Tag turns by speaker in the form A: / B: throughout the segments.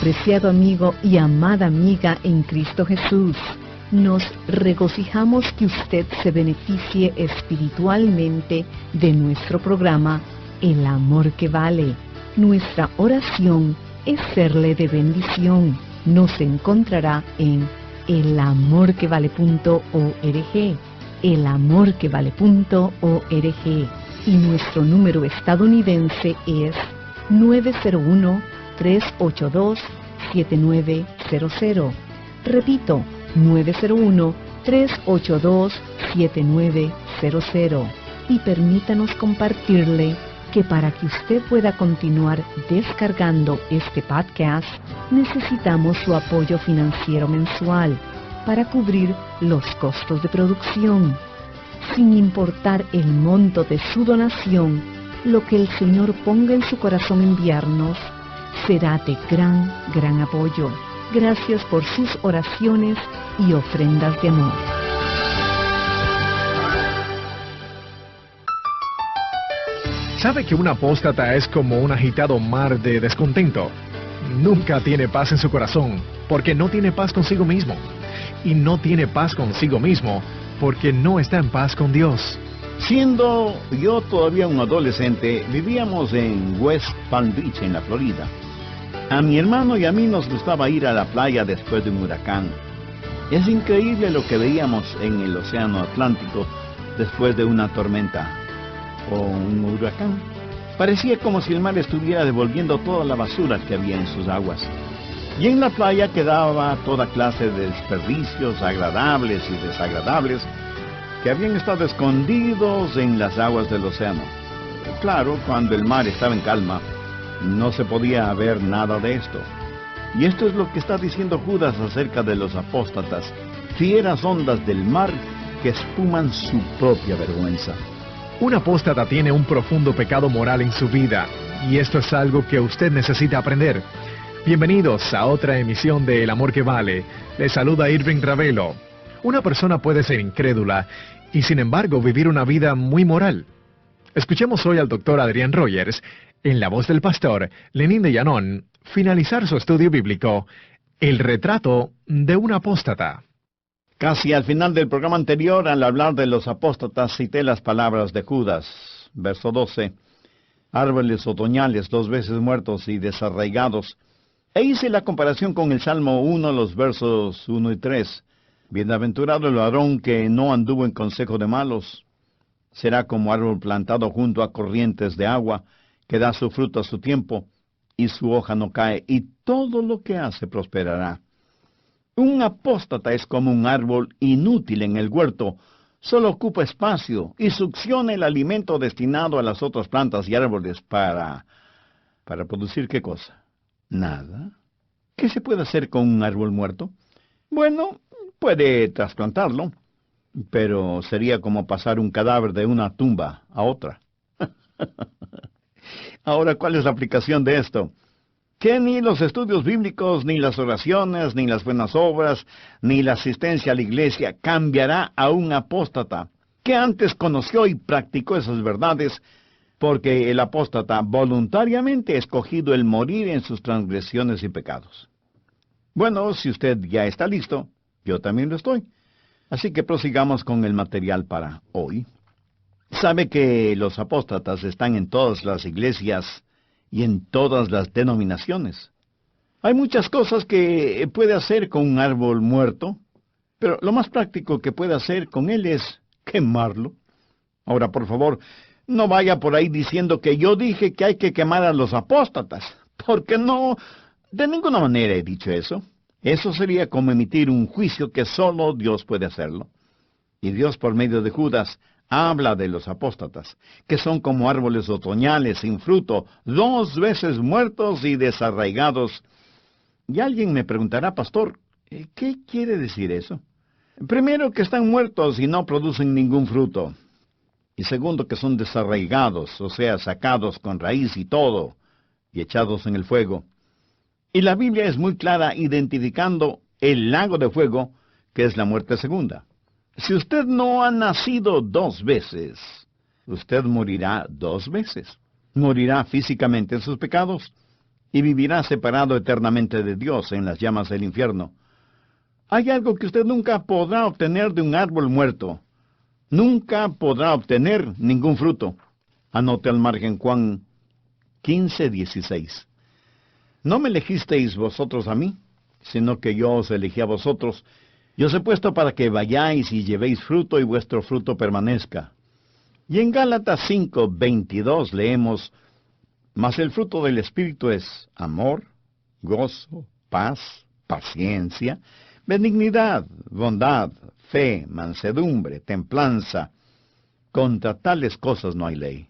A: apreciado amigo y amada amiga en Cristo Jesús, nos regocijamos que usted se beneficie espiritualmente de nuestro programa El Amor que Vale. Nuestra oración es serle de bendición. Nos encontrará en elamorquevale.org, elamorquevale.org, y nuestro número estadounidense es 901-382-7900. Repito, 901-382-7900. Y permítanos compartirle que para que usted pueda continuar descargando este podcast, necesitamos su apoyo financiero mensual para cubrir los costos de producción. Sin importar el monto de su donación, lo que el Señor ponga en su corazón enviarnos será de gran apoyo. Gracias por sus oraciones y ofrendas de amor.
B: ¿Sabe que un apóstata es como un agitado mar de descontento? Nunca tiene paz en su corazón, porque no tiene paz consigo mismo. Y no tiene paz consigo mismo, porque no está en paz con Dios.
C: Siendo yo todavía un adolescente, vivíamos en West Palm Beach, en la Florida. A mi hermano y a mí nos gustaba ir a la playa después de un huracán. Es increíble lo que veíamos en el océano Atlántico después de una tormenta o un huracán. Parecía como si el mar estuviera devolviendo toda la basura que había en sus aguas. Y en la playa quedaba toda clase de desperdicios agradables y desagradables que habían estado escondidos en las aguas del océano. Claro, cuando el mar estaba en calma, no se podía ver nada de esto. Y esto es lo que está diciendo Judas acerca de los apóstatas, fieras ondas del mar que espuman su propia vergüenza.
B: Un apóstata tiene un profundo pecado moral en su vida, y esto es algo que usted necesita aprender. Bienvenidos a otra emisión de El Amor que Vale. Les saluda Irving Ravelo. Una persona puede ser incrédula y sin embargo vivir una vida muy moral. Escuchemos hoy al Dr. Adrian Rogers, en la voz del pastor Lenín de Llanón, finalizar su estudio bíblico, El retrato de un apóstata.
C: Casi al final del programa anterior, al hablar de los apóstatas, cité las palabras de Judas, verso 12, árboles otoñales 2 veces muertos y desarraigados, e hice la comparación con el Salmo 1, los versos 1 y 3. Bienaventurado el varón que no anduvo en consejo de malos, será como árbol plantado junto a corrientes de agua, que da su fruto a su tiempo, y su hoja no cae, y todo lo que hace prosperará. Un apóstata es como un árbol inútil en el huerto, solo ocupa espacio y succiona el alimento destinado a las otras plantas y árboles para producir ¿qué cosa? Nada. ¿Qué se puede hacer con un árbol muerto? Bueno, puede trasplantarlo, pero sería como pasar un cadáver de una tumba a otra. Ahora, ¿cuál es la aplicación de esto? Que ni los estudios bíblicos, ni las oraciones, ni las buenas obras, ni la asistencia a la iglesia cambiará a un apóstata que antes conoció y practicó esas verdades, porque el apóstata voluntariamente ha escogido el morir en sus transgresiones y pecados. Bueno, si usted ya está listo, yo también lo estoy. Así que prosigamos con el material para hoy. Sabe que los apóstatas están en todas las iglesias y en todas las denominaciones. Hay muchas cosas que puede hacer con un árbol muerto, pero lo más práctico que puede hacer con él es quemarlo. Ahora, por favor, no vaya por ahí diciendo que yo dije que hay que quemar a los apóstatas, porque no, de ninguna manera he dicho eso. Eso sería como emitir un juicio que solo Dios puede hacerlo. Y Dios, por medio de Judas, habla de los apóstatas, que son como árboles otoñales sin fruto, 2 veces muertos y desarraigados. Y alguien me preguntará, pastor, ¿qué quiere decir eso? Primero, que están muertos y no producen ningún fruto. Y segundo, que son desarraigados, o sea, sacados con raíz y todo, y echados en el fuego. Y la Biblia es muy clara identificando el lago de fuego, que es la muerte segunda. Si usted no ha nacido 2 veces, usted morirá 2 veces. Morirá físicamente en sus pecados y vivirá separado eternamente de Dios en las llamas del infierno. Hay algo que usted nunca podrá obtener de un árbol muerto. Nunca podrá obtener ningún fruto. Anote al margen Juan 15:16. No me elegisteis vosotros a mí, sino que yo os elegí a vosotros, y os he puesto para que vayáis y llevéis fruto y vuestro fruto permanezca. Y en Gálatas 5:22 leemos: Mas el fruto del Espíritu es amor, gozo, paz, paciencia, benignidad, bondad, fe, mansedumbre, templanza. Contra tales cosas no hay ley.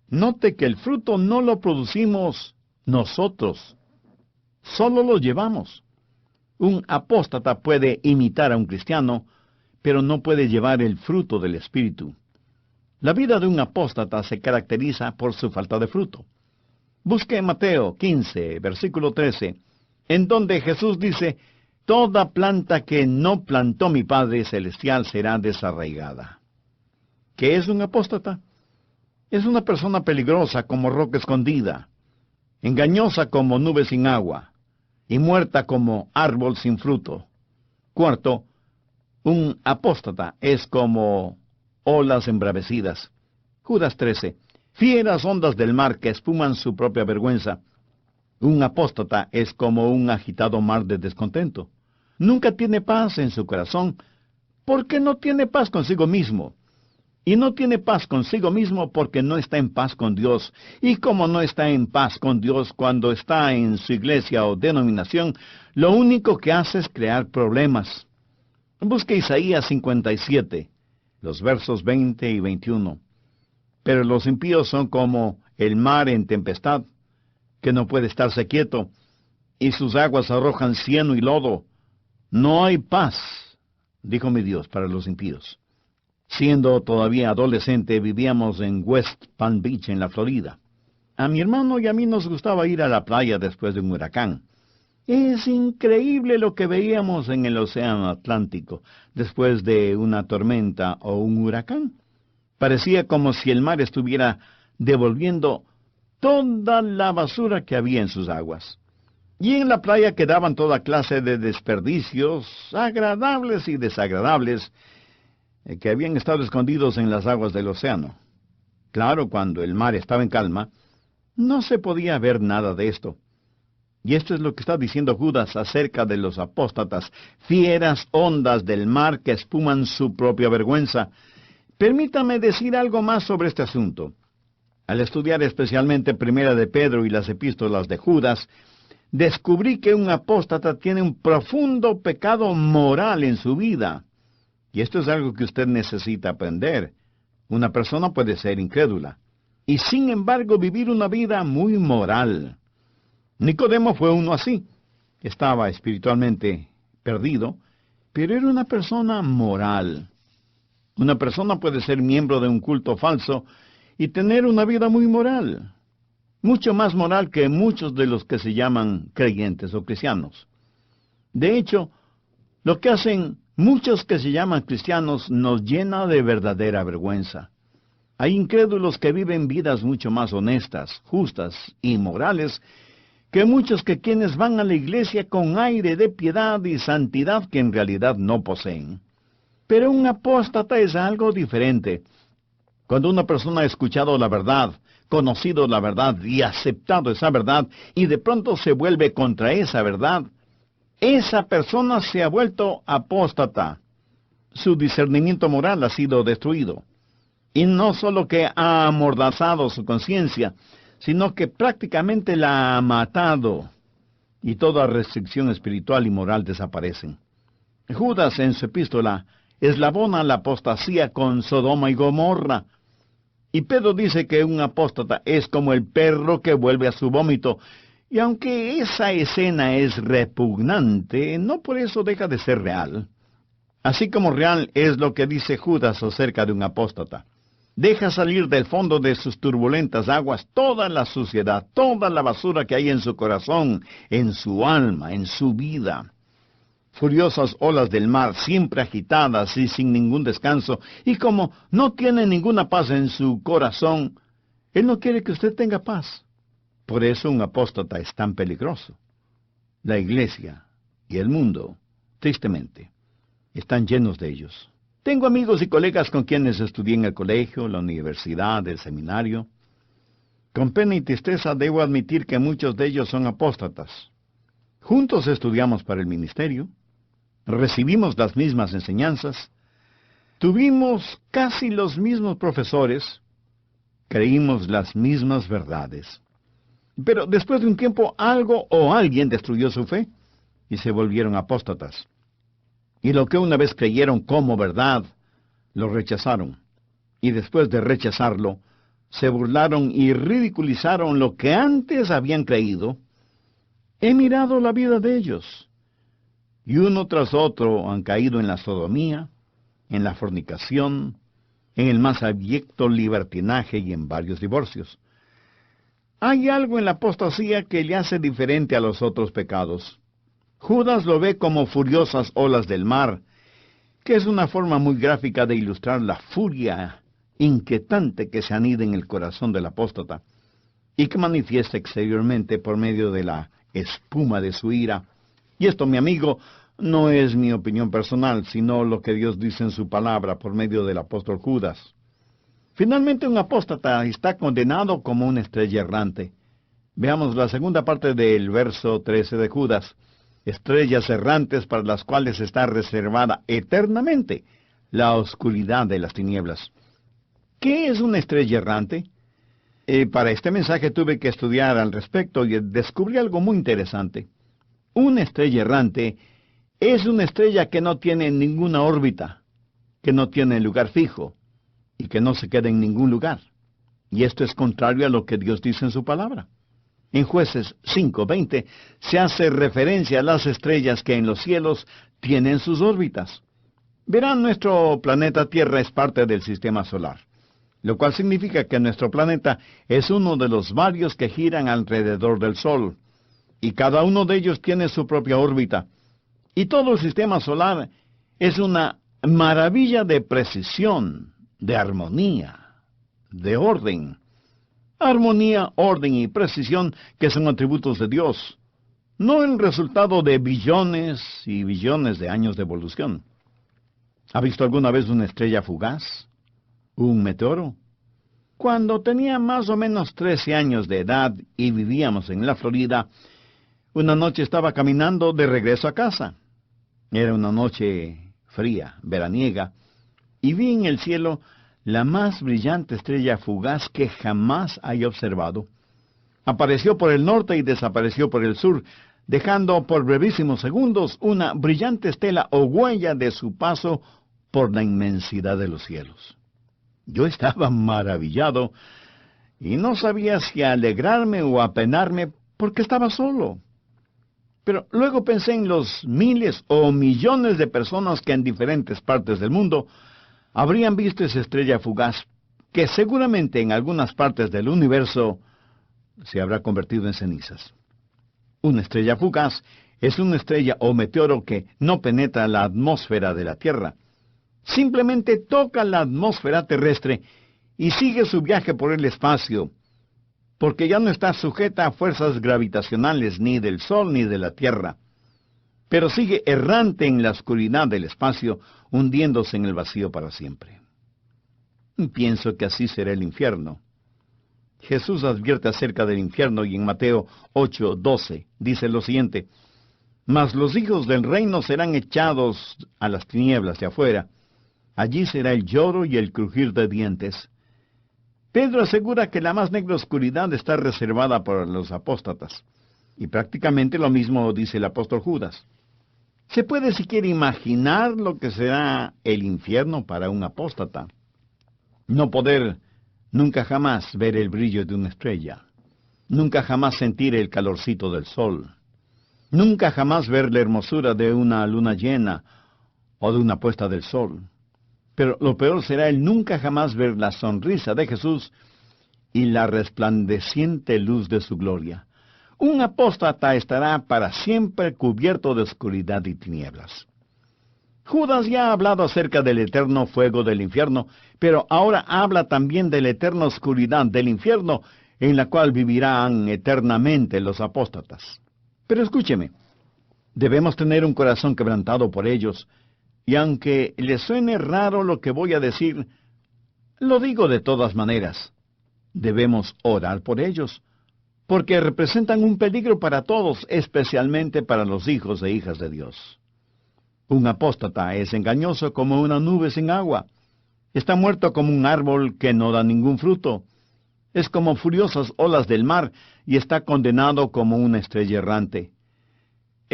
C: Note que el fruto no lo producimos nosotros, solo lo llevamos. Un apóstata puede imitar a un cristiano, pero no puede llevar el fruto del Espíritu. La vida de un apóstata se caracteriza por su falta de fruto. Busque Mateo 15, versículo 13, en donde Jesús dice: Toda planta que no plantó mi Padre Celestial será desarraigada. ¿Qué es un apóstata? Es una persona peligrosa como roca escondida, engañosa como nube sin agua, y muerta como árbol sin fruto. Cuarto, un apóstata es como olas embravecidas. Judas 13. Fieras ondas del mar que espuman su propia vergüenza. Un apóstata es como un agitado mar de descontento. Nunca tiene paz en su corazón, porque no tiene paz consigo mismo. Y no tiene paz consigo mismo porque no está en paz con Dios. Y como no está en paz con Dios cuando está en su iglesia o denominación, lo único que hace es crear problemas. Busque Isaías 57, los versos 20 y 21. Pero los impíos son como el mar en tempestad, que no puede estarse quieto, y sus aguas arrojan cieno y lodo. No hay paz, dijo mi Dios, para los impíos. Siendo todavía adolescente, vivíamos en West Palm Beach, en la Florida. A mi hermano y a mí nos gustaba ir a la playa después de un huracán. Es increíble lo que veíamos en el océano Atlántico después de una tormenta o un huracán. Parecía como si el mar estuviera devolviendo toda la basura que había en sus aguas. Y en la playa quedaban toda clase de desperdicios, agradables y desagradables, que habían estado escondidos en las aguas del océano. Claro, cuando el mar estaba en calma, no se podía ver nada de esto. Y esto es lo que está diciendo Judas acerca de los apóstatas, fieras ondas del mar que espuman su propia vergüenza. Permítame decir algo más sobre este asunto. Al estudiar especialmente Primera de Pedro y las epístolas de Judas, descubrí que un apóstata tiene un profundo pecado moral en su vida. Y esto es algo que usted necesita aprender. Una persona puede ser incrédula, y sin embargo vivir una vida muy moral. Nicodemo fue uno así. Estaba espiritualmente perdido, pero era una persona moral. Una persona puede ser miembro de un culto falso y tener una vida muy moral. Mucho más moral que muchos de los que se llaman creyentes o cristianos. De hecho, lo que hacen muchos que se llaman cristianos nos llena de verdadera vergüenza. Hay incrédulos que viven vidas mucho más honestas, justas y morales que muchos que quienes van a la iglesia con aire de piedad y santidad que en realidad no poseen. Pero un apóstata es algo diferente. Cuando una persona ha escuchado la verdad, conocido la verdad y aceptado esa verdad, y de pronto se vuelve contra esa verdad, esa persona se ha vuelto apóstata. Su discernimiento moral ha sido destruido. Y no solo que ha amordazado su conciencia, sino que prácticamente la ha matado, y toda restricción espiritual y moral desaparecen. Judas en su epístola eslabona la apostasía con Sodoma y Gomorra, y Pedro dice que un apóstata es como el perro que vuelve a su vómito, y aunque esa escena es repugnante, no por eso deja de ser real. Así como real es lo que dice Judas acerca de un apóstata. Deja salir del fondo de sus turbulentas aguas toda la suciedad, toda la basura que hay en su corazón, en su alma, en su vida. Furiosas olas del mar, siempre agitadas y sin ningún descanso, y como no tiene ninguna paz en su corazón, Él no quiere que usted tenga paz. Por eso un apóstata es tan peligroso. La iglesia y el mundo, tristemente, están llenos de ellos. Tengo amigos y colegas con quienes estudié en el colegio, la universidad, el seminario. Con pena y tristeza debo admitir que muchos de ellos son apóstatas. Juntos estudiamos para el ministerio, recibimos las mismas enseñanzas, tuvimos casi los mismos profesores, creímos las mismas verdades. Pero después de un tiempo algo o alguien destruyó su fe y se volvieron apóstatas. Y lo que una vez creyeron como verdad, lo rechazaron. Y después de rechazarlo, se burlaron y ridiculizaron lo que antes habían creído. He mirado la vida de ellos, y uno tras otro han caído en la sodomía, en la fornicación, en el más abyecto libertinaje y en varios divorcios. Hay algo en la apostasía que le hace diferente a los otros pecados. Judas lo ve como furiosas olas del mar, que es una forma muy gráfica de ilustrar la furia inquietante que se anida en el corazón del apóstata, y que manifiesta exteriormente por medio de la espuma de su ira. Y esto, mi amigo, no es mi opinión personal, sino lo que Dios dice en su palabra por medio del apóstol Judas. Finalmente, un apóstata está condenado como una estrella errante. Veamos la segunda parte del verso 13 de Judas. Estrellas errantes para las cuales está reservada eternamente la oscuridad de las tinieblas. ¿Qué es una estrella errante? Para este mensaje tuve que estudiar al respecto y descubrí algo muy interesante. Una estrella errante es una estrella que no tiene ninguna órbita, que no tiene lugar fijo y que no se queda en ningún lugar. Y esto es contrario a lo que Dios dice en su palabra. En Jueces 5:20 se hace referencia a las estrellas que en los cielos tienen sus órbitas. Verán, nuestro planeta Tierra es parte del sistema solar, lo cual significa que nuestro planeta es uno de los varios que giran alrededor del Sol, y cada uno de ellos tiene su propia órbita. Y todo el sistema solar es una maravilla de precisión, de armonía, de orden. Armonía, orden y precisión que son atributos de Dios, no el resultado de billones y billones de años de evolución. ¿Ha visto alguna vez una estrella fugaz? ¿Un meteoro? Cuando tenía más o menos 13 años de edad y vivíamos en la Florida, una noche estaba caminando de regreso a casa. Era una noche fría, veraniega, y vi en el cielo la más brillante estrella fugaz que jamás haya observado. Apareció por el norte y desapareció por el sur, dejando por brevísimos segundos una brillante estela o huella de su paso por la inmensidad de los cielos. Yo estaba maravillado y no sabía si alegrarme o apenarme porque estaba solo. Pero luego pensé en los miles o millones de personas que en diferentes partes del mundo habrían visto esa estrella fugaz, que seguramente en algunas partes del universo se habrá convertido en cenizas. Una estrella fugaz es una estrella o meteoro que no penetra la atmósfera de la Tierra. Simplemente toca la atmósfera terrestre y sigue su viaje por el espacio, porque ya no está sujeta a fuerzas gravitacionales ni del Sol ni de la Tierra, pero sigue errante en la oscuridad del espacio, hundiéndose en el vacío para siempre. Pienso que así será el infierno. Jesús advierte acerca del infierno y en Mateo 8:12 dice lo siguiente: Mas los hijos del reino serán echados a las tinieblas de afuera. Allí será el lloro y el crujir de dientes. Pedro asegura que la más negra oscuridad está reservada para los apóstatas. Y prácticamente lo mismo dice el apóstol Judas. ¿Se puede siquiera imaginar lo que será el infierno para un apóstata? No poder nunca jamás ver el brillo de una estrella. Nunca jamás sentir el calorcito del sol. Nunca jamás ver la hermosura de una luna llena o de una puesta del sol. Pero lo peor será el nunca jamás ver la sonrisa de Jesús y la resplandeciente luz de su gloria. Un apóstata estará para siempre cubierto de oscuridad y tinieblas. Judas ya ha hablado acerca del eterno fuego del infierno, pero ahora habla también de la eterna oscuridad del infierno, en la cual vivirán eternamente los apóstatas. Pero escúcheme, debemos tener un corazón quebrantado por ellos, y aunque les suene raro lo que voy a decir, lo digo de todas maneras. Debemos orar por ellos, porque representan un peligro para todos, especialmente para los hijos e hijas de Dios. Un apóstata es engañoso como una nube sin agua. Está muerto como un árbol que no da ningún fruto. Es como furiosas olas del mar y está condenado como una estrella errante.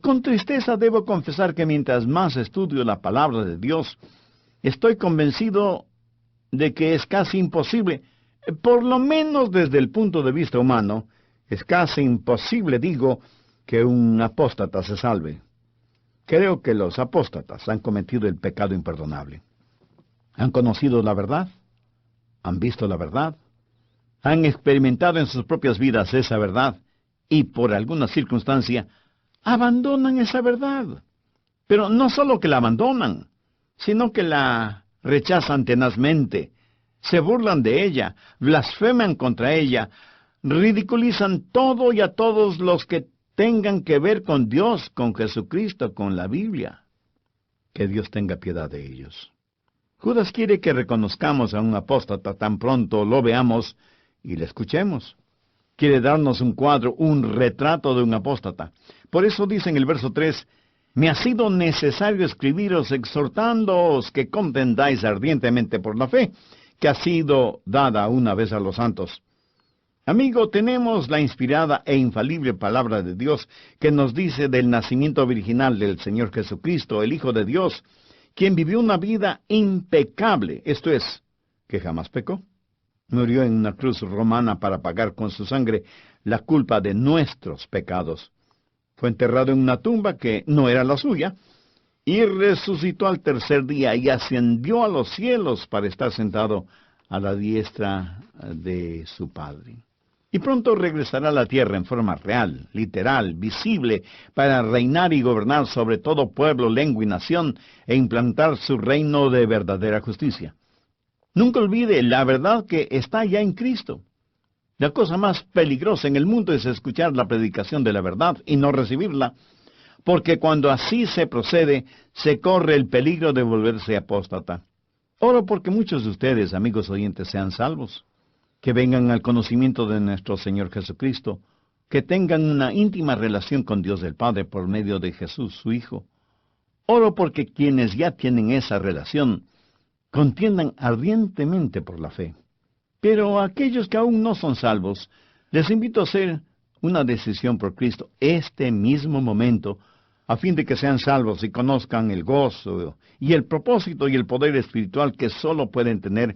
C: Con tristeza debo confesar que mientras más estudio la palabra de Dios, estoy convencido de que es casi imposible, por lo menos desde el punto de vista humano, es casi imposible, digo, que un apóstata se salve. Creo que los apóstatas han cometido el pecado imperdonable. Han conocido la verdad, han visto la verdad, han experimentado en sus propias vidas esa verdad, y por alguna circunstancia abandonan esa verdad. Pero no solo que la abandonan, sino que la rechazan tenazmente, se burlan de ella, blasfeman contra ella, ridiculizan todo y a todos los que tengan que ver con Dios, con Jesucristo, con la Biblia. Que Dios tenga piedad de ellos. Judas quiere que reconozcamos a un apóstata tan pronto lo veamos y le escuchemos. Quiere darnos un cuadro, un retrato de un apóstata. Por eso dice en el verso 3, «Me ha sido necesario escribiros exhortándoos que contendáis ardientemente por la fe, que ha sido dada una vez a los santos». Amigo, tenemos la inspirada e infalible palabra de Dios que nos dice del nacimiento virginal del Señor Jesucristo, el Hijo de Dios, quien vivió una vida impecable, esto es, que jamás pecó. Murió en una cruz romana para pagar con su sangre la culpa de nuestros pecados. Fue enterrado en una tumba que no era la suya, y resucitó al tercer día y ascendió a los cielos para estar sentado a la diestra de su Padre. Y pronto regresará a la tierra en forma real, literal, visible, para reinar y gobernar sobre todo pueblo, lengua y nación, e implantar su reino de verdadera justicia. Nunca olvide la verdad que está ya en Cristo. La cosa más peligrosa en el mundo es escuchar la predicación de la verdad y no recibirla, porque cuando así se procede, se corre el peligro de volverse apóstata. Oro porque muchos de ustedes, amigos oyentes, sean salvos, que vengan al conocimiento de nuestro Señor Jesucristo, que tengan una íntima relación con Dios el Padre por medio de Jesús, su Hijo. Oro porque quienes ya tienen esa relación, contiendan ardientemente por la fe. Pero a aquellos que aún no son salvos, les invito a hacer una decisión por Cristo este mismo momento, a fin de que sean salvos y conozcan el gozo y el propósito y el poder espiritual que solo pueden tener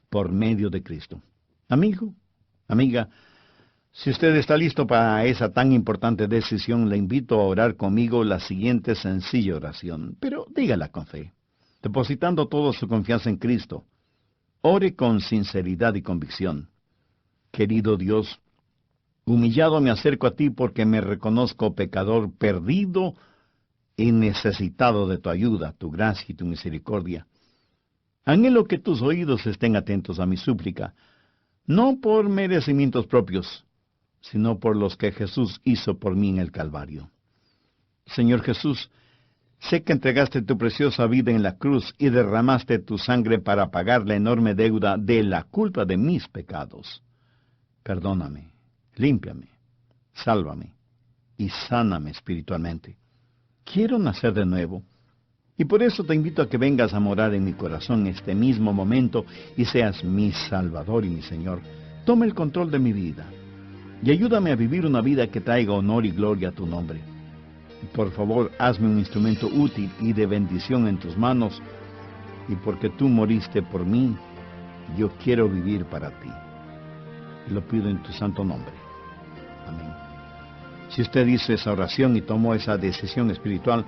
C: por medio de Cristo. Amigo, amiga, si usted está listo para esa tan importante decisión, le invito a orar conmigo la siguiente sencilla oración, pero dígala con fe, depositando toda su confianza en Cristo. Ore con sinceridad y convicción. Querido Dios, humillado me acerco a ti porque me reconozco pecador perdido y necesitado de tu ayuda, tu gracia y tu misericordia. Anhelo que tus oídos estén atentos a mi súplica, no por merecimientos propios, sino por los que Jesús hizo por mí en el Calvario. Señor Jesús, sé que entregaste tu preciosa vida en la cruz y derramaste tu sangre para pagar la enorme deuda de la culpa de mis pecados. Perdóname, límpiame, sálvame y sáname espiritualmente. Quiero nacer de nuevo, y por eso te invito a que vengas a morar en mi corazón este mismo momento y seas mi Salvador y mi Señor. Toma el control de mi vida y ayúdame a vivir una vida que traiga honor y gloria a tu nombre. Por favor, hazme un instrumento útil y de bendición en tus manos, y porque tú moriste por mí, yo quiero vivir para ti. Lo pido en tu santo nombre. Amén. Si usted hizo esa oración y tomó esa decisión espiritual,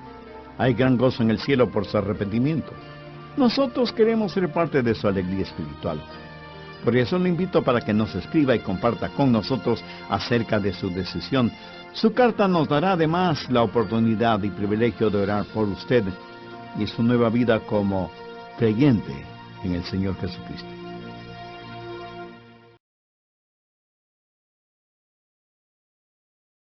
C: hay gran gozo en el cielo por su arrepentimiento. Nosotros queremos ser parte de su alegría espiritual. Por eso le invito para que nos escriba y comparta con nosotros acerca de su decisión. Su carta nos dará además la oportunidad y privilegio de orar por usted y su nueva vida como creyente en el Señor Jesucristo.